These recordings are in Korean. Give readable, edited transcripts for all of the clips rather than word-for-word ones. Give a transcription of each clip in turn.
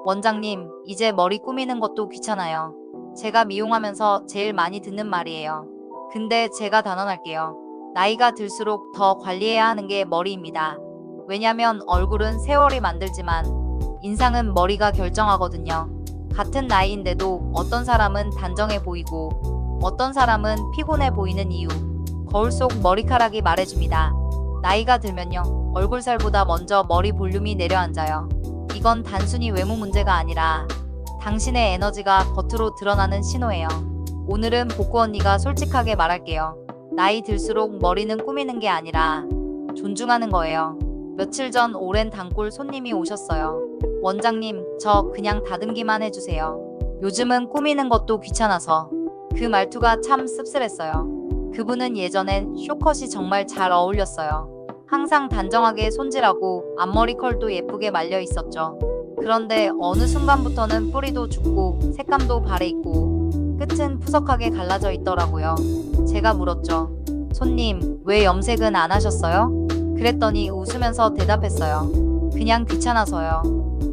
원장님, 이제 머리 꾸미는 것도 귀찮아요. 제가 미용하면서 제일 많이 듣는 말이에요. 근데 제가 단언할게요. 나이가 들수록 더 관리해야 하는 게 머리입니다. 왜냐면 얼굴은 세월이 만들지만 인상은 머리가 결정하거든요. 같은 나이인데도 어떤 사람은 단정해 보이고 어떤 사람은 피곤해 보이는 이유. 거울 속 머리카락이 말해줍니다. 나이가 들면요, 얼굴살보다 먼저 머리 볼륨이 내려앉아요. 이건 단순히 외모 문제가 아니라 당신의 에너지가 겉으로 드러나는 신호예요. 오늘은 복구 언니가 솔직하게 말할게요. 나이 들수록 머리는 꾸미는 게 아니라 존중하는 거예요. 며칠 전 오랜 단골 손님이 오셨어요. 원장님, 저 그냥 다듬기만 해주세요. 요즘은 꾸미는 것도 귀찮아서. 그 말투가 참 씁쓸했어요. 그분은 예전엔 쇼컷이 정말 잘 어울렸어요. 항상 단정하게 손질하고 앞머리 컬도 예쁘게 말려 있었죠. 그런데 어느 순간부터는 뿌리도 죽고 색감도 발해 있고 끝은 푸석하게 갈라져 있더라고요. 제가 물었죠. 손님, 왜 염색은 안 하셨어요? 그랬더니 웃으면서 대답했어요. 그냥 귀찮아서요.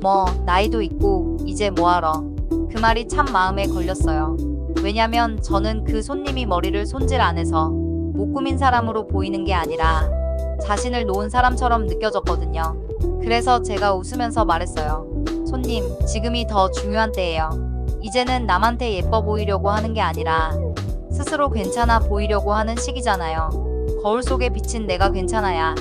뭐 나이도 있고 이제 뭐하러. 그 말이 참 마음에 걸렸어요. 왜냐면 저는 그 손님이 머리를 손질 안 해서 못 꾸민 사람으로 보이는 게 아니라 자신을 놓은 사람처럼 느껴졌거든요. 그래서 제가 웃으면서 말했어요. 손님, 지금이 더 중요한 때예요. 이제는 남한테 예뻐 보이려고 하는 게 아니라 스스로 괜찮아 보이려고 하는 시기잖아요. 거울 속에 비친 내가 괜찮아야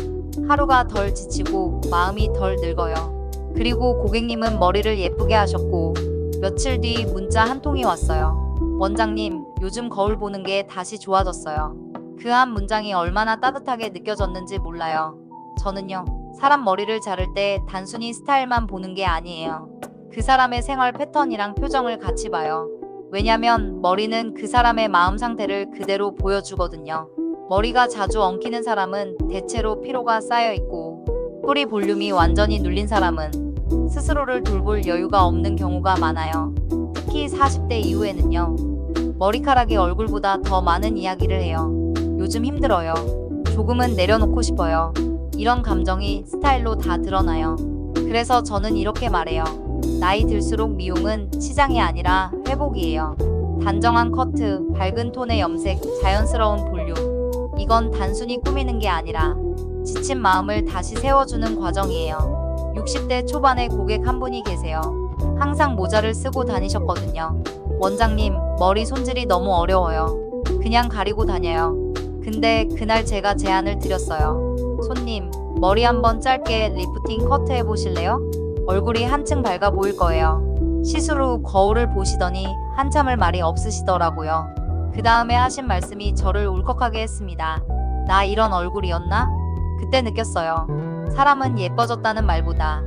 하루가 덜 지치고 마음이 덜 늙어요. 그리고 고객님은 머리를 예쁘게 하셨고 며칠 뒤 문자 한 통이 왔어요. 원장님, 요즘 거울 보는 게 다시 좋아졌어요. 그 한 문장이 얼마나 따뜻하게 느껴졌는지 몰라요. 저는요, 사람 머리를 자를 때 단순히 스타일만 보는 게 아니에요. 그 사람의 생활 패턴이랑 표정을 같이 봐요. 왜냐면 머리는 그 사람의 마음 상태를 그대로 보여주거든요. 머리가 자주 엉키는 사람은 대체로 피로가 쌓여 있고 뿌리 볼륨이 완전히 눌린 사람은 스스로를 돌볼 여유가 없는 경우가 많아요. 특히 40대 이후에는요. 머리카락이 얼굴보다 더 많은 이야기를 해요. 요즘 힘들어요. 조금은 내려놓고 싶어요. 이런 감정이 스타일로 다 드러나요. 그래서 저는 이렇게 말해요. 나이 들수록 미용은 치장이 아니라 회복이에요. 단정한 커트, 밝은 톤의 염색, 자연스러운 볼륨. 이건 단순히 꾸미는 게 아니라 지친 마음을 다시 세워주는 과정이에요. 60대 초반의 고객 한 분이 계세요. 항상 모자를 쓰고 다니셨거든요. 원장님, 머리 손질이 너무 어려워요. 그냥 가리고 다녀요. 근데 그날 제가 제안을 드렸어요. 손님, 머리 한번 짧게 리프팅 커트 해보실래요? 얼굴이 한층 밝아 보일 거예요. 시술 후 거울을 보시더니 한참을 말이 없으시더라고요. 그 다음에 하신 말씀이 저를 울컥하게 했습니다. 나 이런 얼굴이었나? 그때 느꼈어요. 사람은 예뻐졌다는 말보다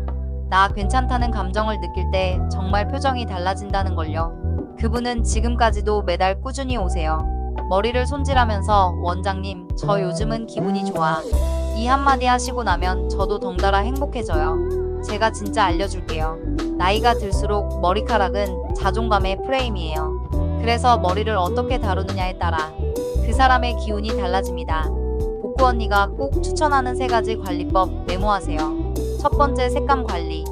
나 괜찮다는 감정을 느낄 때 정말 표정이 달라진다는 걸요. 그분은 지금까지도 매달 꾸준히 오세요. 머리를 손질하면서 원장님, 저 요즘은 기분이 좋아. 이 한마디 하시고 나면 저도 덩달아 행복해져요. 제가 진짜 알려줄게요. 나이가 들수록 머리카락은 자존감의 프레임이에요. 그래서 머리를 어떻게 다루느냐에 따라 그 사람의 기운이 달라집니다. 복구 언니가 꼭 추천하는 3가지 관리법 메모하세요. 첫 번째, 색감 관리.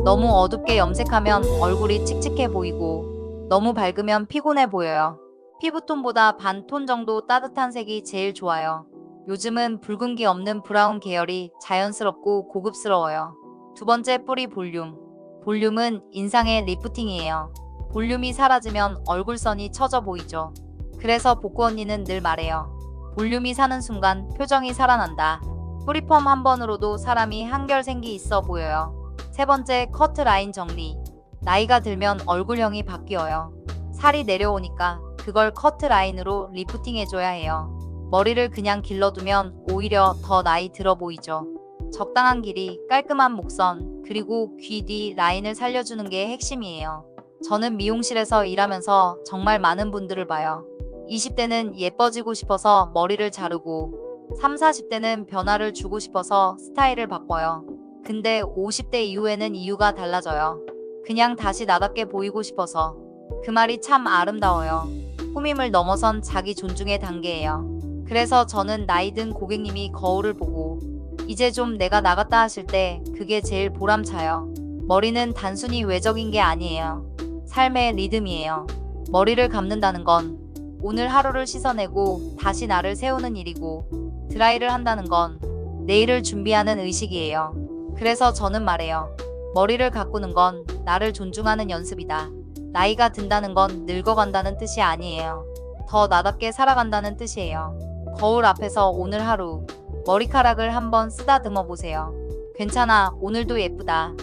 너무 어둡게 염색하면 얼굴이 칙칙해 보이고 너무 밝으면 피곤해 보여요. 피부톤보다 반 톤 정도 따뜻한 색이 제일 좋아요. 요즘은 붉은기 없는 브라운 계열이 자연스럽고 고급스러워요. 두 번째, 뿌리 볼륨. 볼륨은 인상의 리프팅이에요. 볼륨이 사라지면 얼굴선이 처져 보이죠. 그래서 복구 언니는 늘 말해요. 볼륨이 사는 순간 표정이 살아난다. 뿌리펌 한 번으로도 사람이 한결생기 있어 보여요. 세 번째, 커트 라인 정리. 나이가 들면 얼굴형이 바뀌어요. 살이 내려오니까 그걸 커트 라인으로 리프팅 해줘야 해요. 머리를 그냥 길러두면 오히려 더 나이 들어 보이죠. 적당한 길이, 깔끔한 목선, 그리고 귀 뒤 라인을 살려주는 게 핵심이에요. 저는 미용실에서 일하면서 정말 많은 분들을 봐요. 20대는 예뻐지고 싶어서 머리를 자르고 30, 40대는 변화를 주고 싶어서 스타일을 바꿔요. 근데 50대 이후에는 이유가 달라져요. 그냥 다시 나답게 보이고 싶어서. 그 말이 참 아름다워요. 꾸밈을 넘어선 자기 존중의 단계예요. 그래서 저는 나이 든 고객님이 거울을 보고 이제 좀 내가 나갔다 하실 때 그게 제일 보람차요. 머리는 단순히 외적인 게 아니에요. 삶의 리듬이에요. 머리를 감는다는 건 오늘 하루를 씻어내고 다시 나를 세우는 일이고, 드라이를 한다는 건 내일을 준비하는 의식이에요. 그래서 저는 말해요. 머리를 가꾸는 건 나를 존중하는 연습이다. 나이가 든다는 건 늙어간다는 뜻이 아니에요. 더 나답게 살아간다는 뜻이에요. 거울 앞에서 오늘 하루 머리카락을 한번 쓰다듬어 보세요. 괜찮아, 오늘도 예쁘다.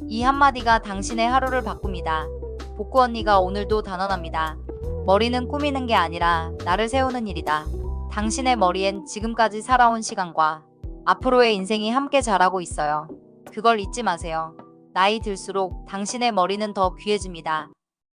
이 한마디가 당신의 하루를 바꿉니다. 복구 언니가 오늘도 단언합니다. 머리는 꾸미는 게 아니라 나를 세우는 일이다. 당신의 머리엔 지금까지 살아온 시간과 앞으로의 인생이 함께 자라고 있어요. 그걸 잊지 마세요. 나이 들수록 당신의 머리는 더 귀해집니다.